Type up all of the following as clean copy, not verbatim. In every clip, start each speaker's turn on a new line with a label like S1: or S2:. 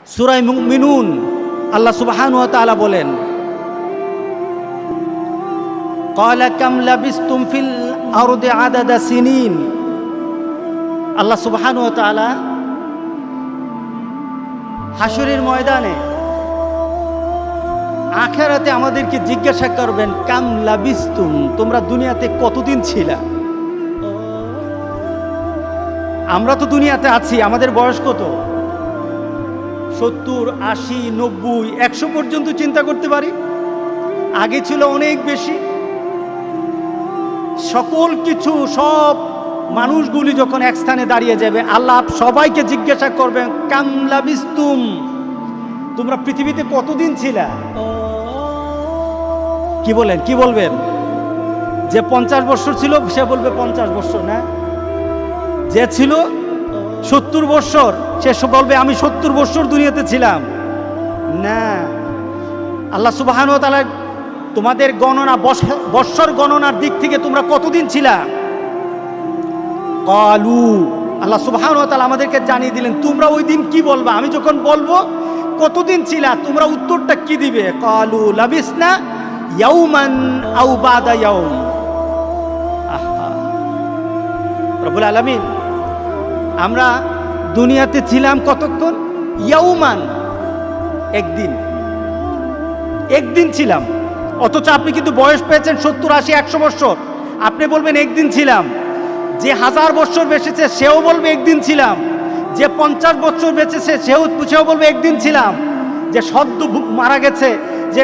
S1: সূরা মুমিনুন আল্লাহ সুবহানাহু ওয়া তাআলা বলেন, ক্বালা কাম লাবিসতুম ফিল আরদি আদাদা সিনিন। আল্লাহ সুবহানাহু ওয়া তাআলা হাসরের ময়দানে আখিরাতে আমাদেরকে জিজ্ঞাসা করবেন, কাম লাবিসতুম, তোমরা দুনিয়াতে কতদিন ছিলা? আমরা তো দুনিয়াতে আছি, আমাদের বয়স কত? 70, 80, 90, 100 পর্যন্ত চিন্তা করতে পারি। আগে ছিল অনেক বেশি। সকল কিছু, সব মানুষগুলি যখন এক স্থানে দাঁড়িয়ে যাবে, আল্লাহ সবাইকে জিজ্ঞাসা করবেন, কাম লাবিসতুম, তোমরা পৃথিবীতে কতদিন ছিলা? কি বলেন, কি বলবেন? যে 50 বছর ছিল সে বলবে 50 বছর না, যে ছিল 70 বছর সে বলবে আমি 70 বছর দুনিয়াতে ছিলাম না। আল্লাহ সুবহানাহু ওয়া তাআলা তোমাদের গণনা, বৎসর গণনার দিক থেকে তোমরা কতদিন ছিলা? ক্বালু, আল্লাহ সুবহানাহু ওয়া তাআলা আমাদেরকে জানিয়ে দিলেন তোমরা ওই দিন কি বলবা। আমি যখন বলবো কতদিন ছিলা, তোমরা উত্তরটা কি দিবে? ক্বালু লাবিসনা ইয়াওমান আও বাদা ইয়াওম। আহা, রব্বুল আলামিন, আমরা দুনিয়াতে ছিলাম কতক্ষণ? ইয়াউমান, একদিন, একদিন ছিলাম। অথচ আপনি কিন্তু বয়স পেয়েছেন 70, 80, 100 বছর, আপনি বলবেন একদিন ছিলাম। যে 1000 বছর বেঁচেছে সেও বলবে একদিন ছিলাম। যে 50 বছর বেঁচেছে সেও বলবে একদিন ছিলাম। যে সদ্য মারা গেছে, যে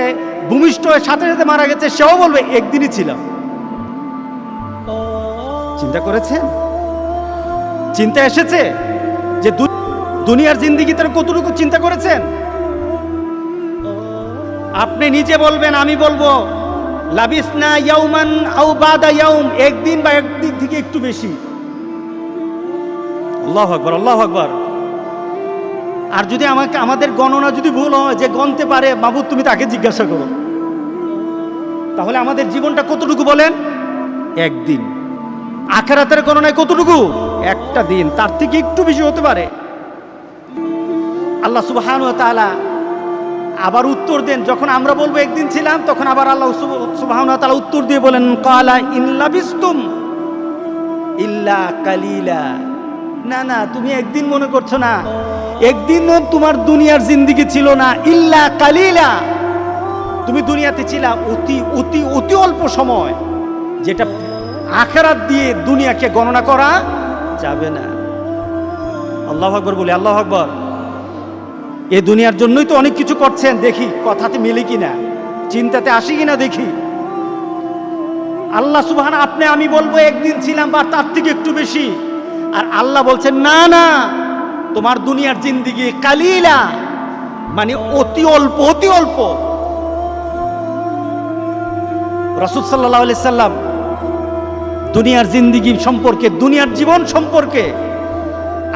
S1: ভূমিষ্ঠ হয়ে সাথে সাথে মারা গেছে, সেও বলবে একদিনই ছিলাম। চিন্তা করেছেন? চিন্তা এসেছে যে দুনিয়ার জিন্দেগি তার কতটুকু চিন্তা করেছেন? আপনি নিজে বলবেন, আমি বলবো লাবিসনা ইয়াউমান আও বাদা ইয়াউম, একদিন বা একদিন থেকে একটু বেশি। আল্লাহু আকবার, আল্লাহু আকবার। আর যদি আমাদের গণনা যদি ভুল হয়, যে গণতে পারে, মাবুদ তুমি তাকে জিজ্ঞাসা করো। তাহলে আমাদের জীবনটা কতটুকু বলেন? একদিন। আখিরাতের গণনায় কতটুকু? একটা দিন, তার থেকে একটু বেশি হতে পারে। আল্লাহ সুবহানাহু ওয়া তাআলা আবার উত্তর দেন, যখন আমরা বলবো একদিন ছিলাম, তখন আবার আল্লাহ সুবহানাহু ওয়া তাআলা উত্তর দিয়ে বলেন, ক্বালা ইন লাবিসতুম ইল্লা কালিলা। না না, তুমি একদিন মনে করছো না, একদিনও তোমার দুনিয়ার জিন্দেগি ছিল না। ইল্লা কালিলা, তুমি দুনিয়াতে ছিলা অতি অতি অতি অল্প সময়, যেটা আখিরাত দিয়ে দুনিয়াকে গণনা করা যাবে না। আল্লাহু আকবার বলি, আল্লাহু আকবার। এই দুনিয়ার জন্যই তো অনেক কিছু করছেন, দেখি কথাতে মিলে কিনা, চিন্তাতে আসি কিনা দেখি। আল্লাহ সুবহানাহু, আপনি আমি বলবো একদিন ছিলাম বা তার থেকে একটু বেশি, আর আল্লাহ বলছেন না না, তোমার দুনিয়ার জিন্দেগি কালিলা, মানে অতি অল্প, অতি অল্প। রাসূল সাল্লাল্লাহু আলাইহি সাল্লাম দুনিয়ার জিন্দেগি সম্পর্কে, দুনিয়ার জীবন সম্পর্কে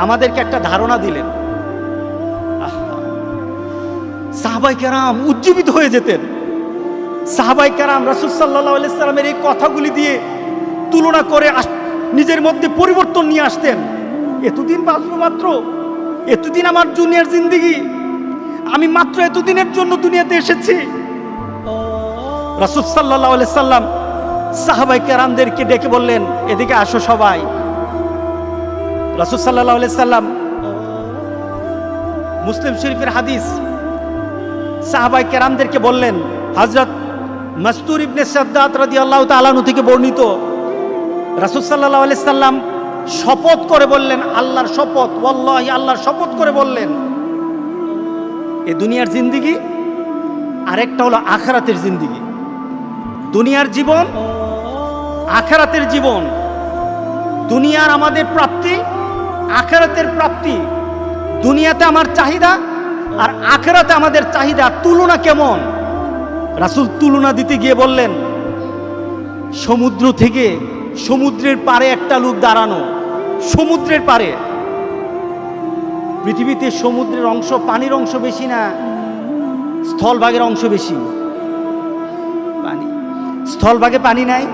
S1: আমাদেরকে একটা ধারণা দিলেন। সাহাবায়ে কেরাম উজ্জীবিত হয়ে যেতেন। সাহাবায়ে কেরাম রাসূল সাল্লাল্লাহু আলাইহি সাল্লামের এই কথাগুলি দিয়ে তুলনা করে নিজের মধ্যে পরিবর্তন নিয়ে আসতেন। এতদিন বাঁচবো, মাত্র এতদিন আমার দুনিয়ার জিন্দেগি, আমি মাত্র এতদিনের জন্য দুনিয়াতে এসেছি। রাসূল সাল্লাল্লাহু আলাইহি সাল্লাম সাহাবায়ে কেরামদেরকে ডেকে বললেন, এদিকে আসো সবাই। রাসূল সাল্লাল্লাহু আলাইহি সাল্লাম, মুসলিম শরীফের হাদিস, সাহাবায়ে কেরামদেরকে বললেন, হযরত মাসতুর ইবনে সাদ্দাত রাদিয়াল্লাহু তাআলা আনহু থেকে বর্ণিত, রাসূল সাল্লাল্লাহু আলাইহি সাল্লাম শপথ করে বললেন, আল্লাহর শপথ, ওয়াল্লাহি, আল্লাহর শপথ করে বললেন, এই দুনিয়ার জিন্দেগি আরেকটা হলো আখিরাতের জিন্দেগি। দুনিয়ার জীবন, আখিরাতের জীবন। দুনিয়ার আমাদের প্রাপ্তি, আখিরাতের প্রাপ্তি। দুনিয়াতে আমার চাহিদা আর আখিরাতে আমাদের চাহিদা, তুলনা কেমন? রাসূল তুলনা দিতে গিয়ে বললেন, সমুদ্র থেকে সমুদ্রের পারে একটা লোক দাঁড়ানো, সমুদ্রের পারে। পৃথিবীতে সমুদ্রের অংশ, পানির অংশ বেশি না স্থলভাগের অংশ বেশি? পানি। স্থলভাগে পানি নাই?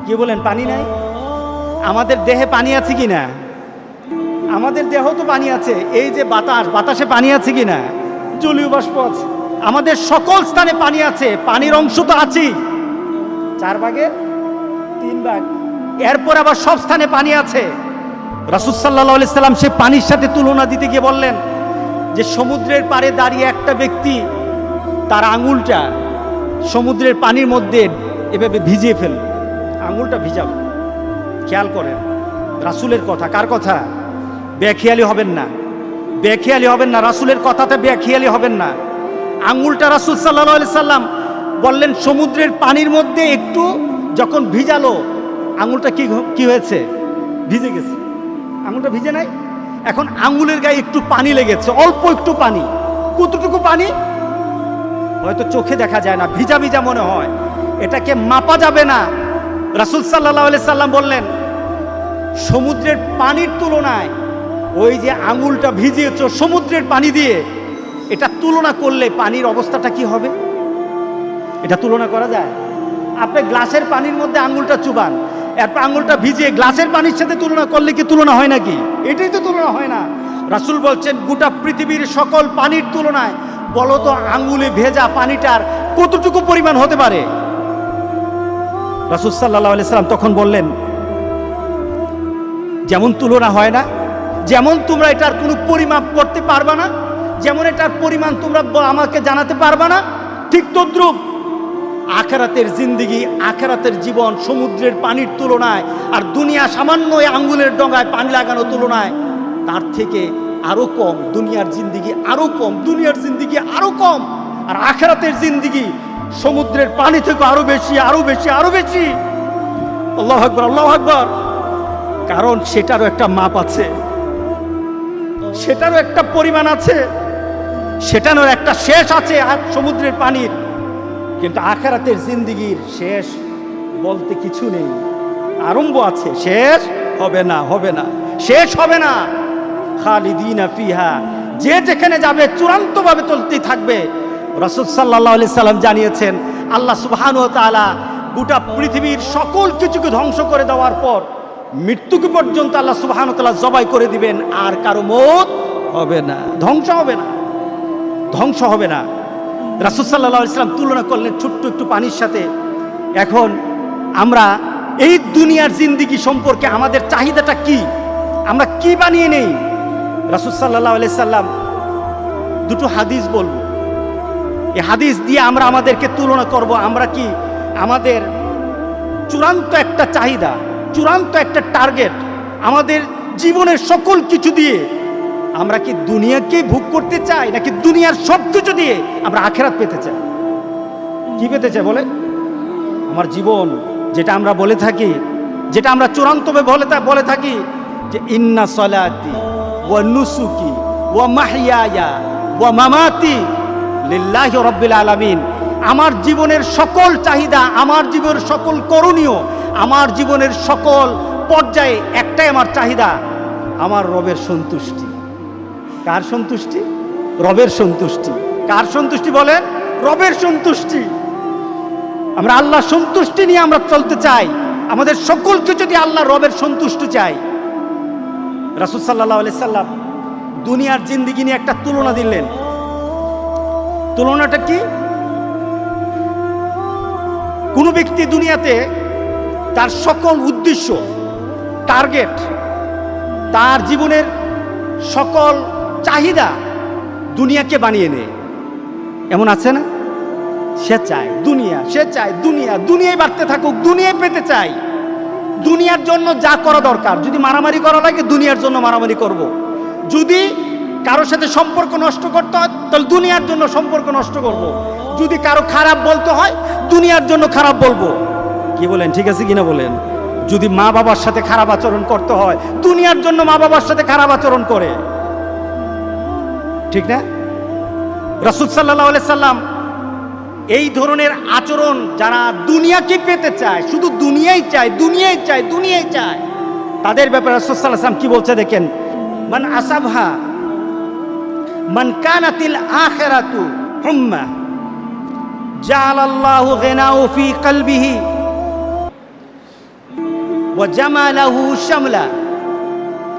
S1: কি বলেন, পানি নাই? আমাদের দেহে পানি আছে কি না? আমাদের দেহ তো পানি আছে, এই যে বাতাসে পানি আছে কি না, জলীয় বাষ্প আছে, আমাদের সকল স্থানে পানি আছে, পানির অংশ তো আছেই 4/3 এরপর আবার সব স্থানে পানি আছে। রাসূল সাল্লাল্লাহু আলাইহি সাল্লাম সে পানির সাথে তুলনা দিতে গিয়ে বললেন যে সমুদ্রের পাড়ে দাঁড়িয়ে একটা ব্যক্তি তার আঙুলটা সমুদ্রের পানির মধ্যে এভাবে ভিজিয়ে ফেলল, আঙুলটা ভিজাব। খেয়াল করেন রাসূলের কথা, কার কথা? বেখেয়ালি হবেন না, বেখেয়ালি হবেন না, রাসূলের কথাতে বেখেয়ালি হবেন না। আঙুলটা রাসূল সাল্লাল্লাহু আলাইহি সাল্লাম বললেন সমুদ্রের পানির মধ্যে একটু যখন ভিজালো, আঙুলটা কি হয়েছে? ভিজে গেছে। আঙুলটা ভিজে নাই, এখন আঙুলের গায়ে একটু পানি লেগেছে, অল্প একটু পানি। কতটুকু পানি? হয়তো চোখে দেখা যায় না, ভিজা ভিজা মনে হয়, এটাকে মাপা যাবে না। রাসূল সাল্লাল্লাহু আলাইহি সাল্লাম বললেন সমুদ্রের পানির তুলনায় ওই যে আঙুলটা ভিজিয়েছ সমুদ্রের পানি দিয়ে, এটা তুলনা করলে পানির অবস্থাটা কি হবে? এটা তুলনা করা যায়? আপনি গ্লাসের পানির মধ্যে আঙুলটা চুবান, এরপর আঙুলটা ভিজিয়ে গ্লাসের পানির সাথে তুলনা করলে কি তুলনা হয় নাকি? এটাই তো তুলনা হয় না। রাসূল বলছেন গোটা পৃথিবীর সকল পানির তুলনায় বলো তো আঙুলে ভেজা পানিটার কতটুকু পরিমাণ হতে পারে? রাসূল সাল্লাল্লাহু আলাইহি সাল্লাম তখন বললেন যেমন তুলনা হয় না, যেমন তোমরা এটার কোনো পরিমাপ করতে পারবা না, যেমন এটার পরিমাণ তোমরা আমাকে জানাতে পারবা না, ঠিক তদ্রূপ আখিরাতের জিন্দেগি, আখিরাতের জীবন সমুদ্রের পানির তুলনায় আর দুনিয়া সামান্য আঙ্গুলের ডগায় পানি লাগানো তুলনায় তার থেকে আরো কম। দুনিয়ার জিন্দেগি আরো কম, দুনিয়ার জিন্দেগি আরো কম, আর আখিরাতের জিন্দেগি সমুদ্রের পানি থেকে আরো বেশি, আরো বেশি, আরো বেশি। আল্লাহু আকবার, আল্লাহু আকবার। কারণ সেটারও একটা মাপ আছে, সেটারও একটা পরিমাণ আছে, সেটারও একটা শেষ আছে সমুদ্রের পানির। কিন্তু আখিরাতের জিন্দেগির শেষ বলতে কিছু নেই, আরম্ভ আছে, শেষ হবে না, হবে না, শেষ হবে না। খালিদিনা ফিহা, যে যেখানে যাবে চূড়ান্তভাবে চলতেই থাকবে। রাসূল সাল্লাল্লাহু আলাইহি সাল্লাম জানিয়েছেন আল্লাহ সুবহানাহু ওয়া তাআলা গোটা পৃথিবীর সকল কিছুকে ধ্বংস করে দেওয়ার পর মৃত্যুকে পর্যন্ত আল্লাহ সুবহানাহু ওয়া তাআলা জবাই করে দিবেন, আর কারো মওত হবে না, ধ্বংস হবে না, ধ্বংস হবে না। রাসূল সাল্লাল্লাহু আলাইহি সাল্লাম তুলনা করলেন ছোট্ট একটু পানির সাথে। এখন আমরা এই দুনিয়ার জিন্দেগি সম্পর্কে আমাদের চাহিদাটা কি, আমরা কি বানিয়ে নেই? রাসূল সাল্লাল্লাহু আলাইহি সাল্লাম দুটো হাদিস বলবো, এই হাদিস দিয়ে আমরা আমাদেরকে তুলনা করব। আমরা কি আমাদের চূড়ান্ত একটা চাহিদা, চূড়ান্ত একটা টার্গেট, আমাদের জীবনের সকল কিছু দিয়ে আমরা কি দুনিয়াকে ভোগ করতে চাই, নাকি দুনিয়ার সব কিছু দিয়ে আমরা আখিরাত পেতে চাই? কি পেতে চাই বলে? আমার জীবন, যেটা আমরা বলে থাকি, যেটা আমরা চূড়ান্তভাবে বলে থাকি যে ইন্না সলাতি ওয়া নুসুকি ওয়া মাহইয়ায়া ওয়া মামাতি লিল্লাহি রাব্বিল আলামিন। আমার জীবনের সকল চাহিদা, আমার জীবনের সকল করণীয়, আমার জীবনের সকল পর্যায়ে একটাই আমার চাহিদা, আমার রবের সন্তুষ্টি। কার সন্তুষ্টি? রবের সন্তুষ্টি। কার সন্তুষ্টি বলেন? রবের সন্তুষ্টি। আমরা আল্লাহ সন্তুষ্টি নিয়ে আমরা চলতে চাই, আমাদের সকল কিছু দিয়ে আল্লাহ রবের সন্তুষ্টি চাই। রাসূল সাল্লাল্লাহু আলাইহি সাল্লাম দুনিয়ার জিন্দেগি নিয়ে একটা তুলনা দিলেন। তুলনাটা কি? কোন ব্যক্তি দুনিয়াতে তার সকল উদ্দেশ্য, টার্গেট, তার জীবনের সকল চাহিদা দুনিয়াকে বানিয়ে নেয়, এমন আছে না? সে চায় দুনিয়া, সে চায় দুনিয়া, দুনিয়ায় বাড়তে থাকুক, দুনিয়ায় পেতে চাই। দুনিয়ার জন্য যা করা দরকার, যদি মারামারি করা লাগে দুনিয়ার জন্য মারামারি করব। যদি কারোর সাথে সম্পর্ক নষ্ট করতে হয় তাহলে দুনিয়ার জন্য সম্পর্ক নষ্ট করব। যদি কারো খারাপ বলতে হয় দুনিয়ার জন্য খারাপ বলবো। কি বলেন, ঠিক আছে কিনা বলেন? যদি মা বাবার সাথে খারাপ আচরণ করতে হয় দুনিয়ার জন্য মা বাবার সাথে খারাপ আচরণ করে, ঠিক না? রাসূল সাল্লাল্লাহু আলাইহি সাল্লাম এই ধরনের আচরণ যারা দুনিয়াকে পেতে চায়, শুধু দুনিয়াই চায়, দুনিয়াই চায়, দুনিয়াই চায়, তাদের ব্যাপারে রাসূল সাল্লাল্লাহু আলাইহি সাল্লাম কি বলছে দেখেন, মান আসাবহা মান কানাতিল আখিরাতু হুম্মা জাআলাল্লাহু গিনাহু ফি কলবিহি ওয়া জামালাহু শামলা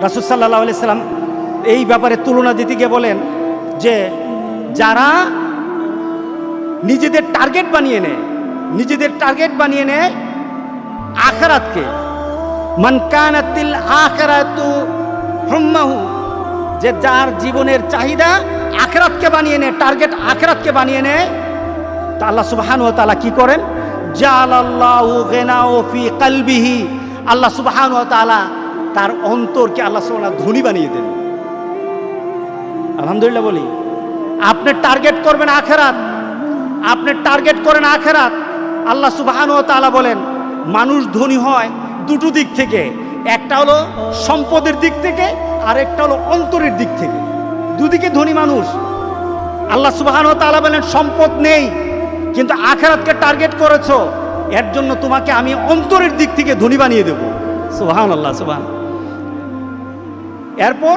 S1: রাসূল সাল্লাল্লাহু আলাইহি সাল্লাম এই ব্যাপারে তুলনা দিতে গিয়ে বলেন যে যারা নিজেদের টার্গেট বানিয়ে নেয় আখিরাতকে, মান কানাতিল আখিরাতু হুম্মাহু, যে যার জীবনের চাহিদা আখিরাতকে বানিয়ে নেয়, টার্গেট আখিরাতকে বানিয়ে নেয়, তা আল্লাহ সুবহানাহু ওয়া তাআলা কি করেন? জাআলাল্লাহু গিনাহু ফি কলবিহি, আল্লাহ সুবহানাহু ওয়া তাআলা তার অন্তরকে আল্লাহ সুবহানাহু ধনী বানিয়ে দেন। আলহামদুলিল্লাহ বলি। আপনি টার্গেট করবেন আখিরাত, আপনি টার্গেট করেন আখিরাত। আল্লাহ সুবহানাহু ওয়া তাআলা বলেন মানুষ ধনী হয় দুটো দিক থেকে, একটা হলো সম্পদের দিক থেকে আর একটা হলো অন্তরের দিক থেকে। দুদিকে ধনী মানুষ। আল্লাহ সুবহানাহু ওয়া তাআলা বলেন সম্পদ নেই কিন্তু আখিরাতকে টার্গেট করেছো, এর জন্য তোমাকে আমি অন্তরের দিক থেকে ধনী বানিয়ে দেব। সুবহানাল্লাহ, সুবহান। এরপর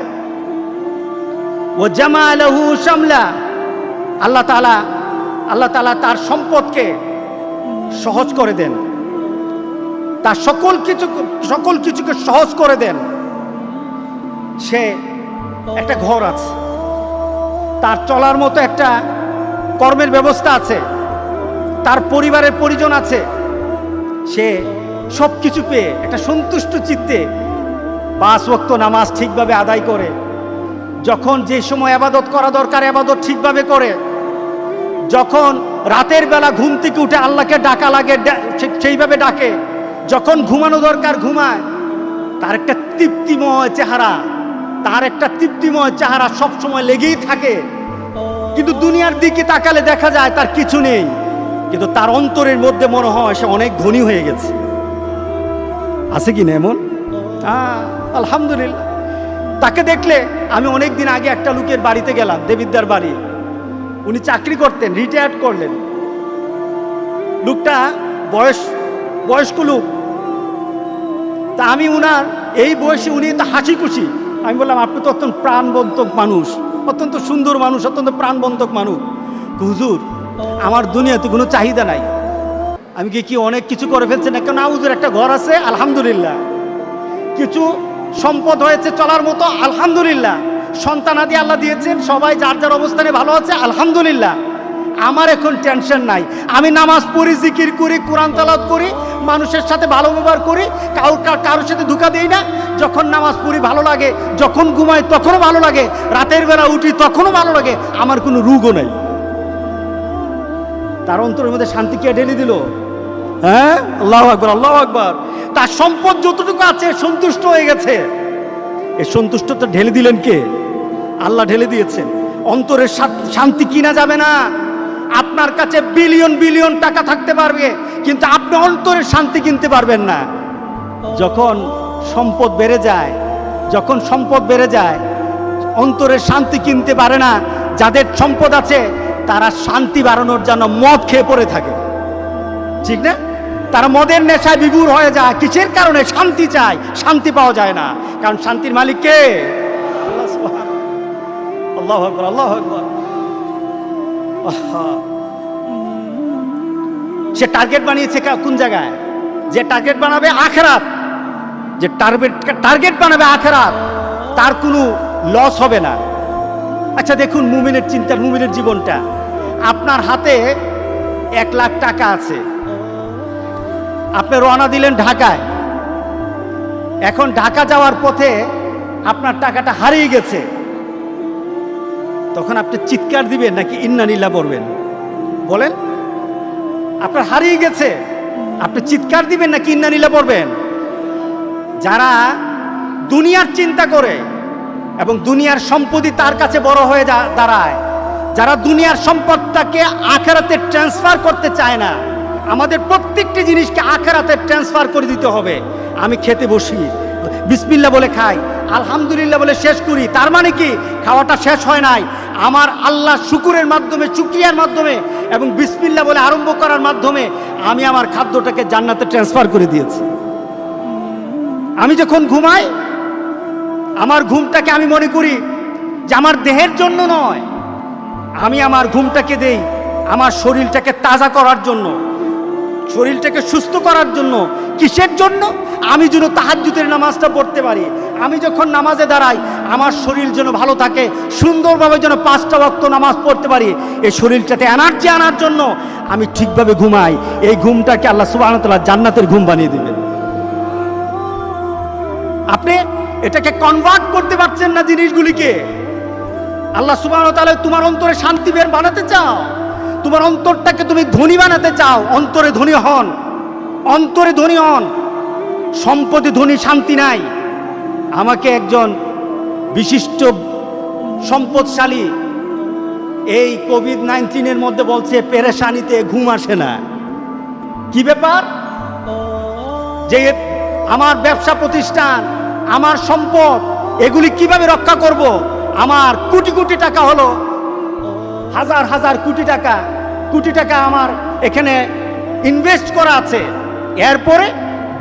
S1: ও জামালাহু শামলা, আল্লাহ তাআলা তার সম্পদকে সহজ করে দেন, তার সকল কিছুকে সহজ করে দেন। সে একটা ঘর আছে, তার চলার মতো একটা কর্মের ব্যবস্থা আছে, তার পরিবারের পরিজন আছে, সে সব কিছু পেয়ে একটা সন্তুষ্ট চিত্তে 5 ওয়াক্ত নামাজ ঠিকভাবে আদায় করে, যখন যে সময় ইবাদত করা দরকার ইবাদত ঠিকভাবে করে, যখন রাতের বেলা ঘুম থেকে উঠে আল্লাহকে ডাকা লাগে সেইভাবে ডাকে, যখন ঘুমানো দরকার ঘুমায়। তার একটা তৃপ্তিময় চেহারা সব সময় লেগেই থাকে। কিন্তু দুনিয়ার দিকে তাকালে দেখা যায় তার কিছু নেই, কিন্তু তার অন্তরের মধ্যে মনে হয় সে অনেক ধনী হয়ে গেছে। আছে কি না এমন? আলহামদুলিল্লাহ। তাকে দেখলে আমি অনেক দিন আগে একটা লোকের বাড়িতে গেলাম, দেবিদ্দার বাড়ি। উনি চাকরি করতেন, রিটায়ার্ড করলেন। লোকটা বয়স্ক লোক। তা আমি উনার এই বয়সে উনি তো হাসি খুশি। আমি বললাম আপনি তো অত্যন্ত প্রাণবন্তক মানুষ, অত্যন্ত সুন্দর মানুষ, অত্যন্ত প্রাণবন্তক মানুষ। হুজুর আমার দুনিয়াতে কোনো চাহিদা নাই। আমি কি অনেক কিছু করে ফেলছেন? কেন হুজুর একটা ঘর আছে আলহামদুলিল্লাহ, কিছু সম্পদ হয়েছে চলার মতো আলহামদুলিল্লাহ, সন্তানাদি আল্লাহ দিয়েছেন, সবাই যার যার অবস্থানে ভালো আছে আলহামদুলিল্লাহ। আমার এখন টেনশন নাই। আমি নামাজ পড়ি, জিকির করি, কোরআন তেলাওয়াত করি, মানুষের সাথে ভালো ব্যবহার করি, কারোর সাথে ধোঁকা দেই না। যখন নামাজ পড়ি ভালো লাগে, যখন ঘুমাই তখনও ভালো লাগে, রাতের বেলা উঠি তখনও ভালো লাগে, আমার কোনো রোগও নাই। তার অন্তরের মধ্যে শান্তি কে ঢেলে দিল? হ্যাঁ, আল্লাহু আকবার, আল্লাহু আকবার। তার সম্পদ যতটুকু আছে সন্তুষ্ট হয়ে গেছে। এই সন্তুষ্টতা ঢেলে দিলেন কে? আল্লাহ ঢেলে দিয়েছেন। অন্তরের শান্তি কিনা যাবে না। আপনার কাছে বিলিয়ন বিলিয়ন টাকা থাকতে পারবে, কিন্তু আপনি অন্তরের শান্তি কিনতে পারবেন না। যখন সম্পদ বেড়ে যায়, অন্তরের শান্তি কিনতে পারে না। যাদের সম্পদ আছে তারা শান্তি বাড়ানোর জন্য মদ খেয়ে পড়ে থাকে, ঠিক না? তারা মদের নেশায় বিভোর হয়ে যায়। কিসের কারণে? শান্তি চায়, শান্তি পাওয়া যায় না। কারণ শান্তির মালিক কে? আল্লাহ সুবহানাহু। আল্লাহু আকবার, আল্লাহু আকবার। সে টার্গেট বানিয়েছে কোন জায়গায়? যে টার্গেট বানাবে আখিরাত, যে টার্গেট বানাবে আখিরাত, তার কোনো লস হবে না। আচ্ছা দেখুন মুমিনের চিন্তা, মুমিনের জীবনটা। আপনার হাতে 1 লাখ টাকা আছে, আপনি রওনা দিলেন ঢাকায়। এখন ঢাকা যাওয়ার পথে আপনার টাকাটা হারিয়ে গেছে, তখন আপনি চিৎকার দিবেন নাকি ইন্না লিল্লাহ পড়বেন? বলেন, আপনার হারিয়ে গেছে, আপনি চিৎকার দিবেন নাকি ইন্না লিল্লাহ পড়বেন? যারা দুনিয়ার চিন্তা করে এবং দুনিয়ার সম্পত্তি তার কাছে বড় হয়ে দাঁড়ায়, যারা দুনিয়ার সম্পদটাকে আখিরাতে ট্রান্সফার করতে চায় না। আমাদের প্রত্যেকটি জিনিসকে আখিরাতে ট্রান্সফার করে দিতে হবে। আমি খেতে বসি, বিসমিল্লাহ বলে খাই, আলহামদুলিল্লাহ বলে শেষ করি। তার মানে কি? খাওয়াটা শেষ হয় নাই, আমার আল্লাহ শুকুরের মাধ্যমে, শুকরিয়ার মাধ্যমে এবং বিসমিল্লাহ বলে আরম্ভ করার মাধ্যমে আমি আমার খাদ্যটাকে জান্নাতে ট্রান্সফার করে দিয়েছি। আমি যখন ঘুমাই, আমার ঘুমটাকে আমি মনে করি যে আমার দেহের জন্য নয়, আমি আমার ঘুমটাকে দেই আমার শরীরটাকে তাজা করার জন্য। শরীরটাকে সুস্থ করার জন্য। কিসের জন্য? আমি যেন তাহাজ্জুদের নামাজটা পড়তে পারি। আমি যখন নামাজে দাঁড়াই আমার শরীর যেন ভালো থাকে, সুন্দরভাবে যেন 5টা ওয়াক্ত নামাজ পড়তে পারি। এই শরীরটাতে এনার্জি আনার জন্য আমি ঠিকভাবে ঘুমাই। এই ঘুমটাকে আল্লাহ সুবহানাহু ওয়া তাআলা জান্নাতের ঘুম বানিয়ে দিবেন। আপনি এটাকে কনভার্ট করতে পারছেন না জিনিসগুলিকে। আল্লাহ সুবহানাহু ওয়া তাআলা তোমার অন্তরে শান্তি বের বানাতে চাও, তোমার অন্তরটাকে তুমি ধনী বানাতে চাও, অন্তরে ধনী হন, অন্তরে ধনী হন। সম্পদে ধনী শান্তি নাই। আমাকে একজন বিশিষ্ট সম্পদশালী এই কোভিড-19 মধ্যে বলছে পেরেশানিতে ঘুম আসে না। কি ব্যাপার? যে আমার ব্যবসা প্রতিষ্ঠান, আমার সম্পদ, এগুলি কিভাবে রক্ষা করব? আমার কোটি কোটি টাকা হলো, হাজার হাজার কোটি টাকা আমার এখানে ইনভেস্ট করা আছে। এরপরে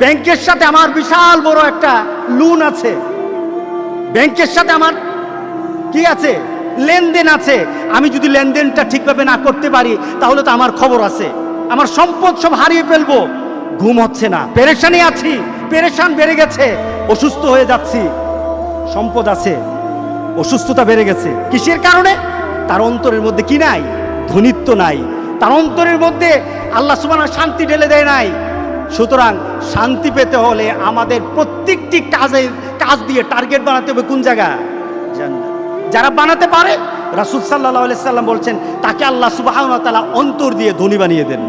S1: ব্যাংকের সাথে আমার বিশাল বড় একটা লোন আছে, ব্যাংকের সাথে আমার কি আছে? লেনদেন আছে। আমি যদি লেনদেনটা ঠিকভাবে না করতে পারি তাহলে তো আমার খবর আছে, আমার সম্পদ সব হারিয়ে ফেলবো। ঘুম হচ্ছে না, পেরেশানি আছি, পেরেশান বেড়ে গেছে, অসুস্থ হয়ে যাচ্ছি। সম্পদ আছে, অসুস্থতা বেড়ে গেছে। কিসের কারণে? তার অন্তরের মধ্যে কি নাই? ধনীত্ব নাই। তার অন্তরের মধ্যে আল্লাহ সুবহানাহু শান্তি ঢেলে দেয় নাই। সুতরাং শান্তি পেতে হলে আমাদের প্রত্যেকটি কাজ দিয়ে টার্গেট বানাতে হবে। কোন জায়গা? জান্নাত। যারা বানাতে পারে, রাসূল সাল্লাল্লাহু আলাইহি সাল্লাম বলছেন তাকে আল্লাহ সুবহানাহু ওয়া তাআলা অন্তর দিয়ে ধনী বানিয়ে দেন।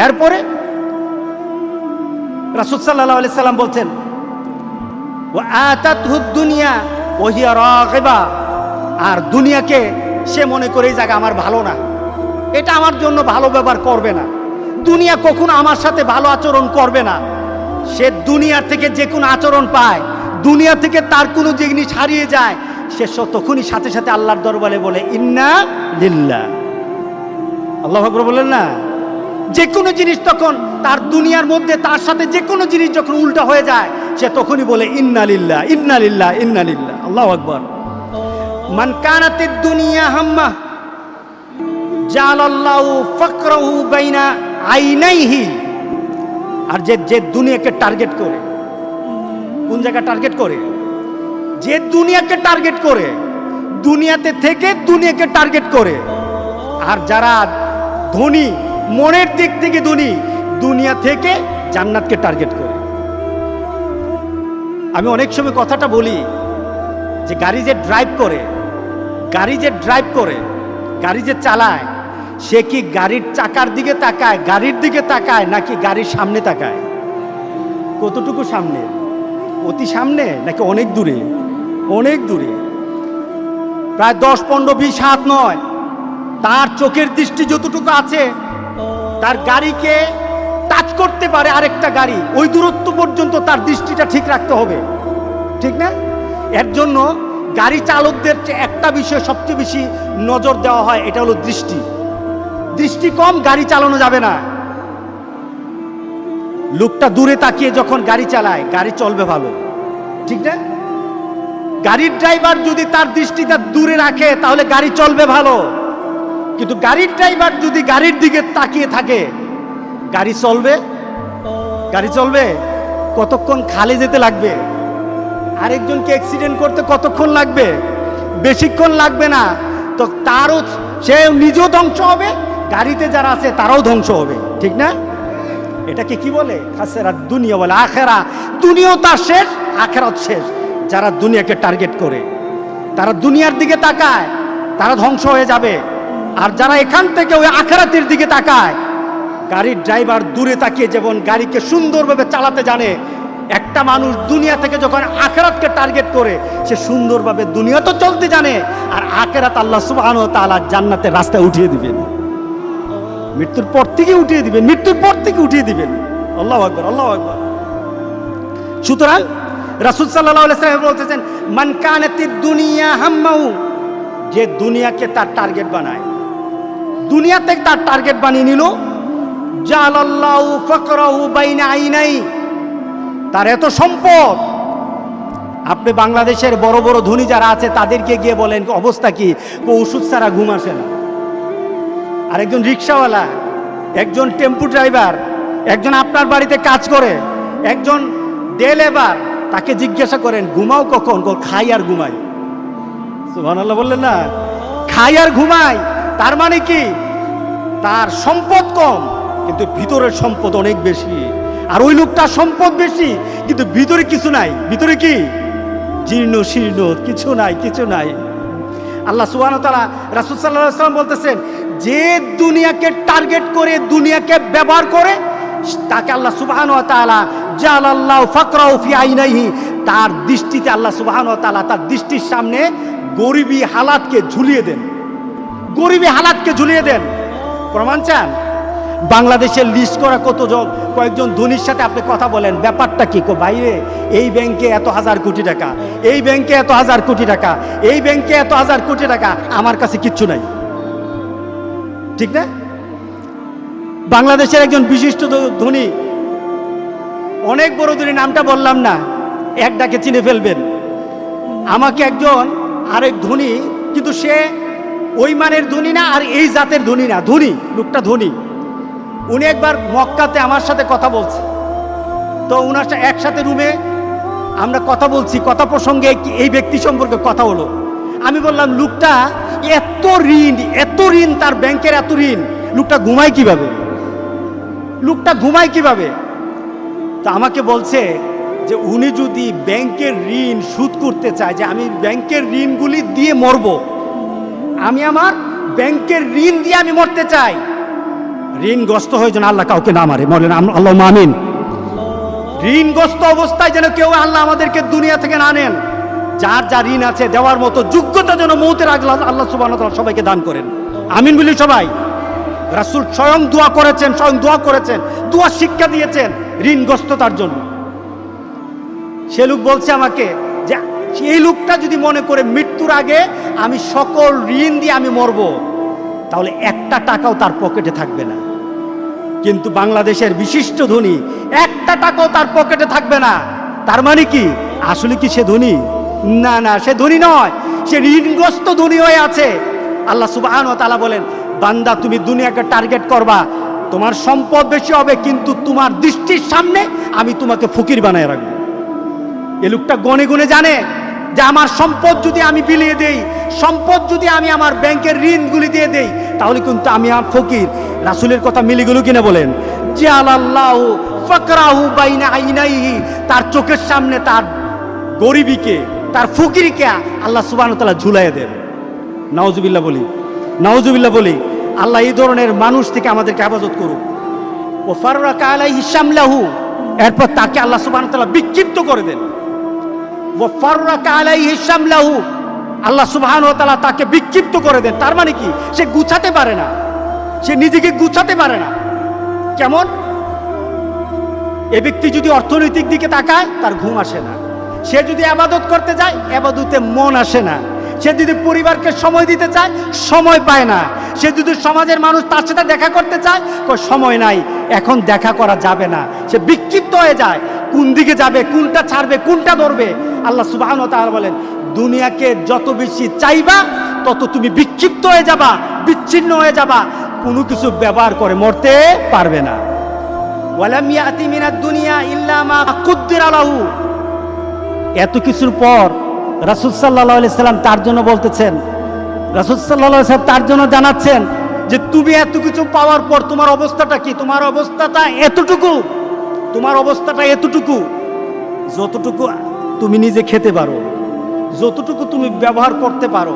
S1: এরপরে রাসূল সাল্লাল্লাহু আলাইহি সাল্লাম বলছেন ওয়া আতাতহুদ দুনিয়া ওয়া হিয়া রাগিবা, আর দুনিয়াকে সে মনে করে এই জায়গা আমার ভালো না, এটা আমার জন্য ভালো ব্যবহার করবে না, দুনিয়া কখনো আমার সাথে ভালো আচরণ করবে না। সে দুনিয়া থেকে যে কোনো আচরণ পায়, দুনিয়া থেকে তার কোনো জিনিস হারিয়ে যায়, সে তখনই সাথে সাথে আল্লাহর দরবারে বলে ইন্না লিল্লাহ। আল্লাহু আকবার বলেন না? যে কোনো জিনিস তখন তার দুনিয়ার মধ্যে তার সাথে যে কোনো জিনিস যখন উল্টা হয়ে যায়, সে তখনই বলে ইন্না লিল্লাহ, ইন্না লিল্লাহ, ইন্না লিল্লাহ। আল্লাহু আকবার। মান কানাতিদ দুনিয়া হাম্মা জালাল্লাহু ফাকরাহু বাইনা আইনাইহি। আর যে দুনিয়াকে টার্গেট করে, কোন জায়গা টার্গেট করে? যে দুনিয়াকে টার্গেট করে, দুনিয়াতে থেকে দুনিয়াকে টার্গেট করে। আর যারা ধনী, মনের দিক থেকে ধনী, দুনিয়া থেকে জান্নাতকে টার্গেট করে। আমি অনেক সময় কথাটা বলি যে গাড়ি যে ড্রাইভ করে, গাড়ি যে চালায়, সে কি গাড়ির চাকার দিকে তাকায়, গাড়ির দিকে তাকায়, নাকি গাড়ির সামনে তাকায়? কতটুকু সামনে? অতি সামনে নাকি অনেক দূরে? অনেক দূরে, প্রায় 10, 15, 20 হাত নয়। তার চোখের দৃষ্টি যতটুকু আছে, তার গাড়িকে টাচ করতে পারে আরেকটা গাড়ি, ওই দূরত্ব পর্যন্ত তার দৃষ্টিটা ঠিক রাখতে হবে, ঠিক না? এর জন্য গাড়ি চালকদের একটা বিষয় সবচেয়ে বেশি নজর দেওয়া হয়, এটা হলো দৃষ্টি কম গাড়ি চালানো যাবে না। লোকটা দূরে তাকিয়ে যখন গাড়ি চালায়, গাড়ি চলবে ভালো, ঠিক না? গাড়ির ড্রাইভার যদি তার দৃষ্টিটা দূরে রাখে তাহলে গাড়ি চলবে ভালো, কিন্তু গাড়ির ড্রাইভার যদি গাড়ির দিকে তাকিয়ে থাকে, গাড়ি চলবে? কতক্ষণ খালে যেতে লাগবে? আরেকজনকে অ্যাক্সিডেন্ট করতে কতক্ষণ লাগবে? বেশিক্ষণ লাগবে না। তো তারও, সে নিজেও ধ্বংস হবে, গাড়িতে যারা আছে তারাও ধ্বংস হবে, ঠিক না? এটাকে কি বলে? খাসেরা দুনিয়া বলে, আখেরা। দুনিয়াও তার শেষ, আখেরাত শেষ। যারা দুনিয়াকে টার্গেট করে, তারা দুনিয়ার দিকে তাকায়, তারা ধ্বংস হয়ে যাবে। আর যারা এখান থেকে ওই আখেরাতের দিকে তাকায়, গাড়ির ড্রাইভার দূরে তাকিয়ে যেমন গাড়িকে সুন্দরভাবে চালাতে জানে, একটা মানুষ দুনিয়া থেকে যখন আখেরাতকে টার্গেট করে, সে সুন্দরভাবে দুনিয়া তো চলতে জানে, আর আখেরাত আল্লাহ সুবহানাহু ওয়া তাআলা জান্নাতের রাস্তায় উঠিয়ে দিবেন, মৃত্যুর পর থেকে উঠিয়ে দিবেন। আল্লাহু আকবার, আল্লাহু আকবার। সুতরাং রাসূল সাল্লাল্লাহু আলাইহি ওয়াসাল্লাম বলতেছেন মান কানাতিদ দুনিয়া হাম্মাহু, যে দুনিয়াকে তার টার্গেট বানায়, দুনিয়াতে তার টার্গেট বানিয়ে নিল, জালাল্লাহু ফাকরাহু বাইনা আইনাই, তার এত সম্পদ। আপনি বাংলাদেশের বড় বড় ধনী যারা আছে তাদেরকে গিয়ে বলেন অবস্থা কি, ওষুধ ছাড়া ঘুম আসে না। আরেকজন রিক্সাওয়ালা, একজন টেম্পু ড্রাইভার, একজন আপনার বাড়িতে কাজ করে, একজন ডে লেবার, তাকে জিজ্ঞাসা করেন ঘুমাও কখন? খাই আর ঘুমাই। সুবহানাল্লাহ বললেন না? খাই আর ঘুমাই। তার মানে কি? তার সম্পদ কম কিন্তু ভিতরের সম্পদ অনেক বেশি। আর ওই লোকটার সম্পদ বেশি কিন্তু ভিতরে কিছু নাই। ভিতরে কি? জীর্ণ শীর্ণ, কিছু নাই, কিছু নাই। আল্লাহ সুবহানাহু ওয়া তাআলা, রাসূল সাল্লাল্লাহু আলাইহি ওয়াসাল্লাম বলতেছেন, যে দুনিয়াকে টার্গেট করে, দুনিয়াকে ব্যবহার করে, তাকে আল্লাহ সুবহানাহু ওয়া তাআলা জালাল্লাহু ফাকরাহু ফি আইনাইহি, তার দৃষ্টিতে আল্লাহ সুবহানাহু ওয়া তাআলা তার দৃষ্টির সামনে গরিবী হালাতকে ঝুলিয়ে দেন। গরিবী হালাতকে ঝুলিয়ে দেন। প্রমাণ চান? বাংলাদেশের লিস্ট করা কয়েকজন ধনীর সাথে আপনি কথা বলেন, ব্যাপারটা কি? বাইরে এই ব্যাংকে এত হাজার কোটি টাকা, এই ব্যাংকে এত হাজার কোটি টাকা, এই ব্যাংকে এত হাজার কোটি টাকা, আমার কাছে কিচ্ছু নাই। ঠিক না? বাংলাদেশের একজন বিশিষ্ট ধনী, অনেক বড় ধনী, নামটা বললাম না, এক ডাকে চিনে ফেলবেন। আমাকে একজন আরেক ধনী, কিন্তু সে ওই মানের ধনী না আর এই জাতের ধনী না, ধনী লোকটা ধনী। উনি একবার মক্কাতে আমার সাথে কথা বলছে, তো উনার একসাথে রুমে আমরা কথা বলছি, কথা প্রসঙ্গে এই ব্যক্তি সম্পর্কে কথা হলো। আমি বললাম, লোকটা এত ঋণ, তার ব্যাংকের এত ঋণ, লোকটা ঘুমায় কিভাবে? লোকটা ঘুমায় কিভাবে? তা আমাকে বলছে যে উনি যদি ব্যাংকের ঋণ শোধ করতে চায়, যে আমি ব্যাংকের ঋণগুলি দিয়ে মরব, আমি আমার ব্যাংকের ঋণ দিয়ে আমি মরতে চাই। ঋণগ্রস্ত হয়ে যেন আল্লাহ কাউকে না মারে, বলেন আল্লাহুম্মা আমিন। ঋণগ্রস্ত অবস্থায় যেন কেউ আল্লাহ আমাদেরকে দুনিয়া থেকে না নেন। যার যা ঋণ আছে দেওয়ার মতো যোগ্যতা যেন মৌতের আগে আল্লাহ সুবহানাহু ওয়া তাআলা সবাইকে দান করেন। আমিন বলি সবাই। রাসূল স্বয়ং দোয়া করেছেন, দোয়া শিক্ষা দিয়েছেন ঋণগ্রস্ততার জন্য। সে লোক বলছে আমাকে যে এই লোকটা যদি মনে করে মৃত্যুর আগে আমি সকল ঋণ দিয়ে আমি মরব, তাহলে একটা টাকাও তার পকেটে থাকবে না। কিন্তু বাংলাদেশের বিশিষ্ট ধনী, একটা টাকাও তার পকেটে থাকবে না। তার মানে কি? আসলে কি সে ধনী? না, সে ধনী নয়, সে ঋণগ্রস্ত ধনী হয়ে আছে। আল্লাহ সুবহানাহু ওয়া তাআলা বলেন, বান্দা তুমি দুনিয়াকে টার্গেট করবা, তোমার সম্পদ বেশি হবে, কিন্তু তোমার দৃষ্টির সামনে আমি তোমাকে ফকির বানায় রাখবো। এ লোকটা গনে গনে জানে যে আমার সম্পদ যদি আমি বিলিয়ে দেই, সম্পদ যদি আমি আমার ব্যাংকের ঋণগুলি দিয়ে দেই, তাহলে কিন্তু আমি ফকির। রাসূলের কথা মিলে গেল কিনা বলেন? জালাল্লাহু ফাকরাহু বাইনা আইনাইহি, তার চোখের সামনে তার গরিবীকে, তার ফকিরকে আল্লাহ সুবহানাহু ওয়া তাআলা ঝুলাইয়া দেন। নাউজুবিল্লাহ বলি, নাউজুবিল্লাহ বলি। আল্লাহ এই ধরনের মানুষ থেকে আমাদেরকে হেফাজত করুক। ও ফাররাকা আলাইহি শামলাহু, এরপর তাকে আল্লাহ সুবহানাহু ওয়া তাআলা বিক্ষিপ্ত করে দেন। ও ফাররাকা আলাইহি শামলাহু, আল্লাহ সুবহানাহু ওয়া তাআলা তাকে বিক্ষিপ্ত করে দেন। তার মানে কি? সে গুছাতে পারে না, সে নিজেকে গুছাতে পারে না। কেমন? এ ব্যক্তি যদি অর্থনৈতিক দিকে তাকায়, তার ঘুম আসে না। সে যদি ইবাদত করতে যায়, ইবাদতে মন আসে না। সে যদি পরিবারকে সময় দিতে চায়, সময় পায় না। সে যদি সমাজের মানুষ তার সাথে দেখা করতে চায়, সময় নাই, এখন দেখা করা যাবে না। সে বিক্ষিপ্ত হয়ে যায়, কোন দিকে যাবে, কোনটা ছাড়বে, কোনটা ধরবে। আল্লাহ সুবহানাহু ওয়া তাআলা বলেন, দুনিয়াকে যত বেশি চাইবা তত তুমি বিক্ষিপ্ত হয়ে যাবা, বিচ্ছিন্ন হয়ে যাবা, কোনো কিছু ব্যবহার করে মরতে পারবে না। ওয়ালাম ইয়াতি মিনাদ দুনিয়া ইল্লা মা কুদ্দিরা লাহু। এত কিছুর পর রাসূল সাল্লাল্লাহু আলাইহি সাল্লাম তার জন্য বলতেছেন, রাসূল সাল্লাল্লাহু আলাইহি সাল্লাম তার জন্য জানাচ্ছেন যে তুমি এত কিছু পাওয়ার পর তোমার অবস্থাটা কি? তোমার অবস্থাটা এতটুকু, তোমার অবস্থাটা এতটুকু, যতটুকু তুমি নিজে খেতে পারো, যতটুকু তুমি ব্যবহার করতে পারো,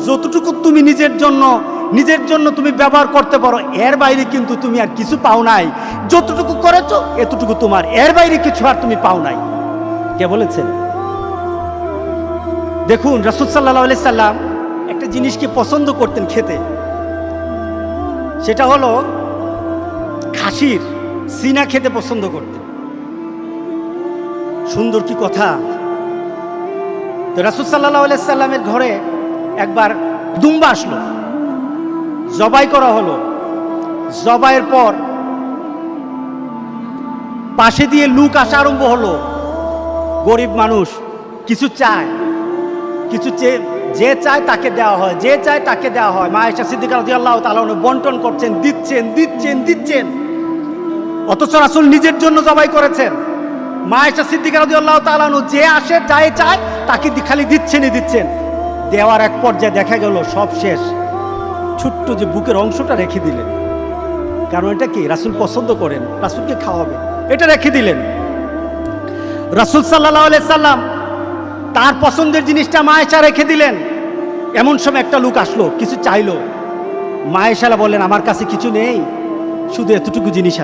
S1: যতটুকু তুমি নিজের জন্য তুমি ব্যবহার করতে পারো, এর বাইরে কিন্তু তুমি আর কিছু পাও নাই। যতটুকু করেছো এতটুকু তোমার, এর বাইরে কিছু আর তুমি পাও নাই। কে বলেছেন? দেখুন, রাসূল সাল্লাল্লাহু আলাইহি সাল্লাম একটা জিনিসকে পছন্দ করতেন খেতে, সেটা হলো খাসির সিনা খেতে পছন্দ করতেন। সুন্দর কি কথা! তো রাসূল সাল্লাল্লাহু আলাইহি সাল্লামের ঘরে একবার দুম্বা আসলো, জবাই করা হলো। জবাইয়ের পর পাশে দিয়ে লোক আসা আরম্ভ হলো। গরিব মানুষ কিছু চায়, কিছু চেয়ে যে চায় তাকে দেওয়া হয়, যে চায় তাকে দেওয়া হয়। মা আয়েশা সিদ্দিকা রাদিয়াল্লাহু তাআলা বন্টন করছেন, দিচ্ছেন। অথচ রাসূল নিজের জন্য জবাই করেছেন। মা আয়েশা সিদ্দিকা রাদিয়াল্লাহু তাআলা যে আসে যাই চায় তাকে খালি দিচ্ছেন। দেওয়ার এক পর্যায়ে দেখা গেল সব শেষ, ছোট্ট যে বুকের অংশটা রেখে দিলেন। কারণ এটা কি রাসূল পছন্দ করেন, রাসূলকে খাওয়াবে, এটা রেখে দিলেন। রাসূল সাল্লাল্লাহু আলাইহি সাল্লাম তার পছন্দের জিনিসটা মা আয়েশা রেখে দিলেন। এমন সময় একটা লোক আসলো, কিছু চাইলো। মা আয়েশা বললেন, আমার কাছে কিছু নেই, শুধু এতটুকু জিনিস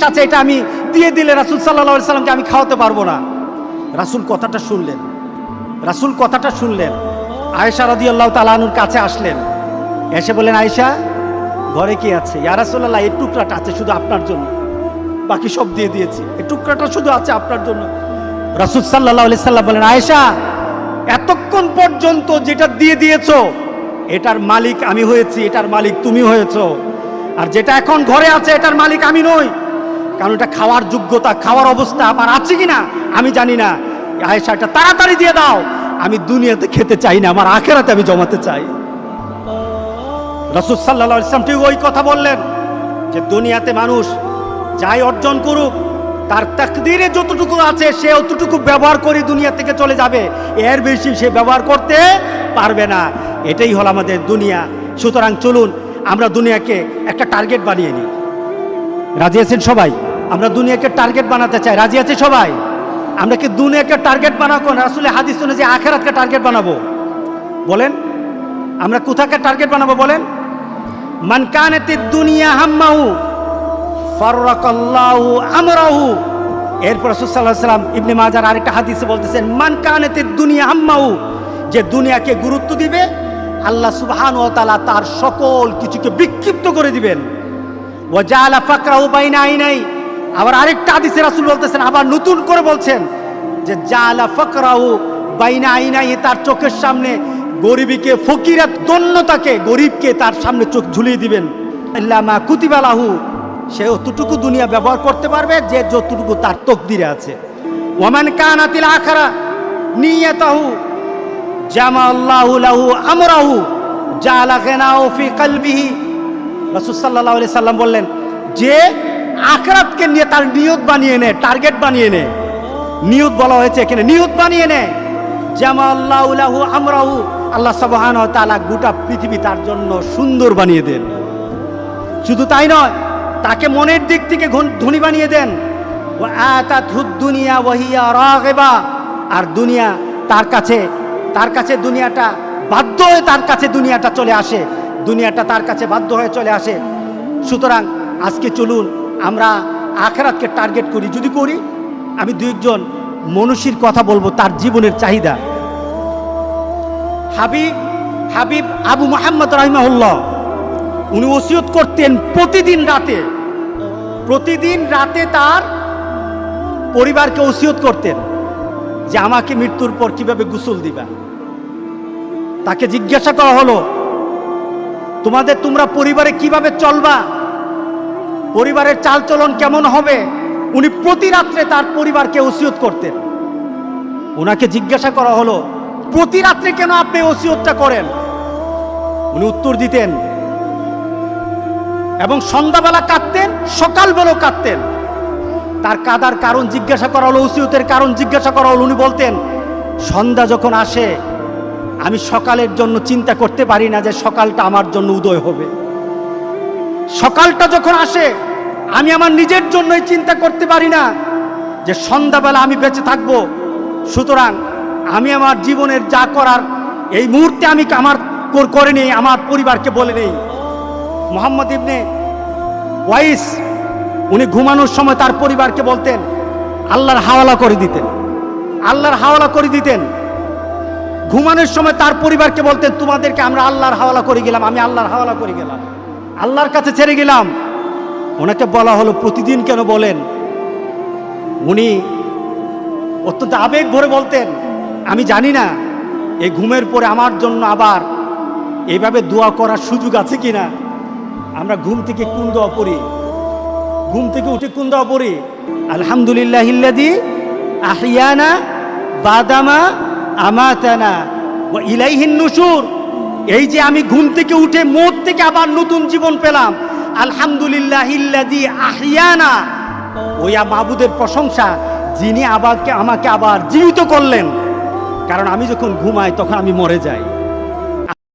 S1: আছে, এটা আমি দিয়ে দিলে রাসূল সাল্লাল্লাহু আলাইহি সাল্লামকে আমি খাওয়াতে পারবো না। রাসূল কথাটা শুনলেন। আয়েশা রাদিয়াল্লাহু তাআলা আনহার কাছে আসলেন, এসে বলেন, আয়েশা ঘরে কি আছে? ইয়া রাসূলুল্লাহ, এই টুকরাটা আছে শুধু আপনার জন্য, বাকি সব দিয়ে দিয়েছি, এই টুকরাটা শুধু আছে আপনার জন্য। রাসূল সাল্লাল্লাহু আলাইহি সাল্লাম বলেন, আয়েশা এতক্ষণ পর্যন্ত যেটা দিয়ে দিয়েছো এটার মালিক আমি হয়েছি, এটার মালিক তুমি হয়েছো, আর যেটা এখন ঘরে আছে এটার মালিক আমি নই। কারণ এটা খাওয়ার যোগ্যতা, খাওয়ার অবস্থা আমার আছে কিনা আমি জানি না। আয়েশা এটা তাড়াতাড়ি দিয়ে দাও, আমি দুনিয়াতে খেতে চাই না, আমার আখিরাতে আমি জমাতে চাই। রাসূল সাল্লাল্লাহু আলাইহি ওয়াসাল্লাম ঠিক ওই কথা বললেন যে দুনিয়াতে মানুষ যাই অর্জন করুক, তার তাকদীরে যতটুকু আছে সে অতটুকু ব্যবহার করে দুনিয়া থেকে চলে যাবে, এর বেশি সে ব্যবহার করতে পারবে না। এটাই হলো আমাদের দুনিয়া। সুতরাং চলুন আমরা দুনিয়াকে একটা টার্গেট বানিয়ে নিই। রাজি আছেন সবাই? আমরা দুনিয়াকে টার্গেট বানাতে চাই, রাজি আছে সবাই? আমরা কি দুনিয়াকে টার্গেট বানাবো না রাসূলের হাদিস অনুযায়ী আখিরাতকে টার্গেট বানাবো? বলেন আমরা কোথাকে টার্গেট বানাবো? বলেন, মান কানাতিদ দুনিয়া হাম্মাহু ফাররাকাল্লাহু আমরাহু। এরপর রাসূল সাল্লাল্লাহু আলাইহি ওয়াসাল্লাম ইবনে মাজার আরেকটা হাদিসে বলতেছেন, মান কানাতিদ দুনিয়া হাম্মাহু, যে দুনিয়াকে গুরুত্ব দিবে আল্লাহ সুবহানাহু ওয়া তাআলা তার সকল কিছুকে বিক্ষিপ্ত করে দিবেন। ওয়া জাআলা ফাকরাহু বাইনা আইনাই। আবার আরেকটা হাদিসে রাসূল বলতেছেন, আবার নতুন করে বলছেন যে জাআলা ফাকরাহু বাইনা আইনাই, তার চোখের সামনে গরিবকে, ফকিরাত দন্যতাকে, গরিবকে তার সামনে চোখ ঝুলিয়ে দিবেন। ইল্লা মা কুতিবা লাহু, সে অতটুকু দুনিয়া ব্যবহার করতে পারবে যে যতটুকু তার তকদিরে আছে। ওয়ামান কানাতিল আখিরা নিয়াতাহু জামাআল্লাহু লাহু আমরাহু জাআলা গিনাহু ফি কলবিহি। রাসূল সাল্লাল্লাহু আলাইহি সাল্লাম বললেন, যে আখিরাতকে নিয়ে তার নিয়ত বানিয়ে নেয়, টার্গেট বানিয়ে নেয়, নিয়ত বলা হয়েছে এখানে, নিয়ত বানিয়ে নেয়, জামাআল্লাহু লাহু আমরাহু, আল্লাহ সুবহানাহু ওয়া তাআলা গোটা পৃথিবী তার জন্য সুন্দর বানিয়ে দেন। শুধু তাই নয়, তাকে মনের দিক থেকে ধনী বানিয়ে দেন। ওয়া আতাতহুদ দুনিয়া ওয়া হিয়া রাগিবা, আর দুনিয়া তার কাছে দুনিয়াটা বাধ্য হয়ে তার কাছে দুনিয়াটা চলে আসে, দুনিয়াটা তার কাছে বাধ্য হয়ে চলে আসে। সুতরাং আজকে চলুন আমরা আখিরাতকে টার্গেট করি। যদি করি, আমি দুই একজন মনীষীর কথা বলবো, তার জীবনের চাহিদা। হাবিব আবু মুহাম্মদ রাহিমাহুল্লাহ, উনি ওসিয়ত করতেন প্রতিদিন রাতে তার পরিবারকে ওসিয়ত করতেন যে আমাকে মৃত্যুর পর কিভাবে গোসল দিবা। তাকে জিজ্ঞাসা করা হলো, তোমরা পরিবারে কিভাবে চলবা, পরিবারের চালচলন কেমন হবে? উনি প্রতি রাত্রে তার পরিবারকে ওসিয়ত করতেন। ওনাকে জিজ্ঞাসা করা হলো, প্রতি রাত্রে কেন আপনি ওসিয়তটা করেন? উনি উত্তর দিতেন, এবং সন্ধ্যাবেলা কাঁদতেন, সকালবেলাও কাঁদতেন। তার কাঁদার কারণ জিজ্ঞাসা করা হলো, ওসিয়তের কারণ জিজ্ঞাসা করা হলো। উনি বলতেন, সন্ধ্যা যখন আসে আমি সকালের জন্য চিন্তা করতে পারি না যে সকালটা আমার জন্য উদয় হবে। সকালটা যখন আসে আমি আমার নিজের জন্যই চিন্তা করতে পারি না যে সন্ধ্যাবেলা আমি বেঁচে থাকবো। সুতরাং আমি আমার জীবনের যা করার এই মুহূর্তে আমি করে নেই, আমার পরিবারকে বলে নেই। মুহাম্মদ ইবনে ওয়াইস, উনি ঘুমানোর সময় তার পরিবারকে বলতেন, আল্লাহর হাওয়ালা করে দিতেন। ঘুমানোর সময় তার পরিবারকে বলতেন, তোমাদেরকে আমরা আল্লাহর হাওয়ালা করে গেলাম, আমি আল্লাহর হাওয়ালা করে গেলাম, আল্লাহর কাছে ছেড়ে গেলাম। ওনাকে বলা হলো, প্রতিদিন কেন বলেন? উনি অত্যন্ত আবেগ ভরে বলতেন, আমি জানি না এই ঘুমের পরে আমার জন্য আবার এইভাবে দোয়া করার সুযোগ আছে কিনা। আমরা ঘুম থেকে কোন দোয়া পড়ি? ঘুম থেকে উঠে কোন দোয়া পড়ি? আলহামদুলিল্লাহিল্লাযী আহিয়ানা বাদামা আমাতানা ওয়া ইলাইহিন নুশুর, এই যে আমি ঘুম থেকে উঠে মওত থেকে আবার নতুন জীবন পেলাম, আলহামদুলিল্লাহিল্লাযী আহিয়ানা, ওই মাবুদের প্রশংসা যিনি আমাকে আবার জীবিত করলেন। কারণ আমি যখন ঘুমাই তখন আমি মরে যাই।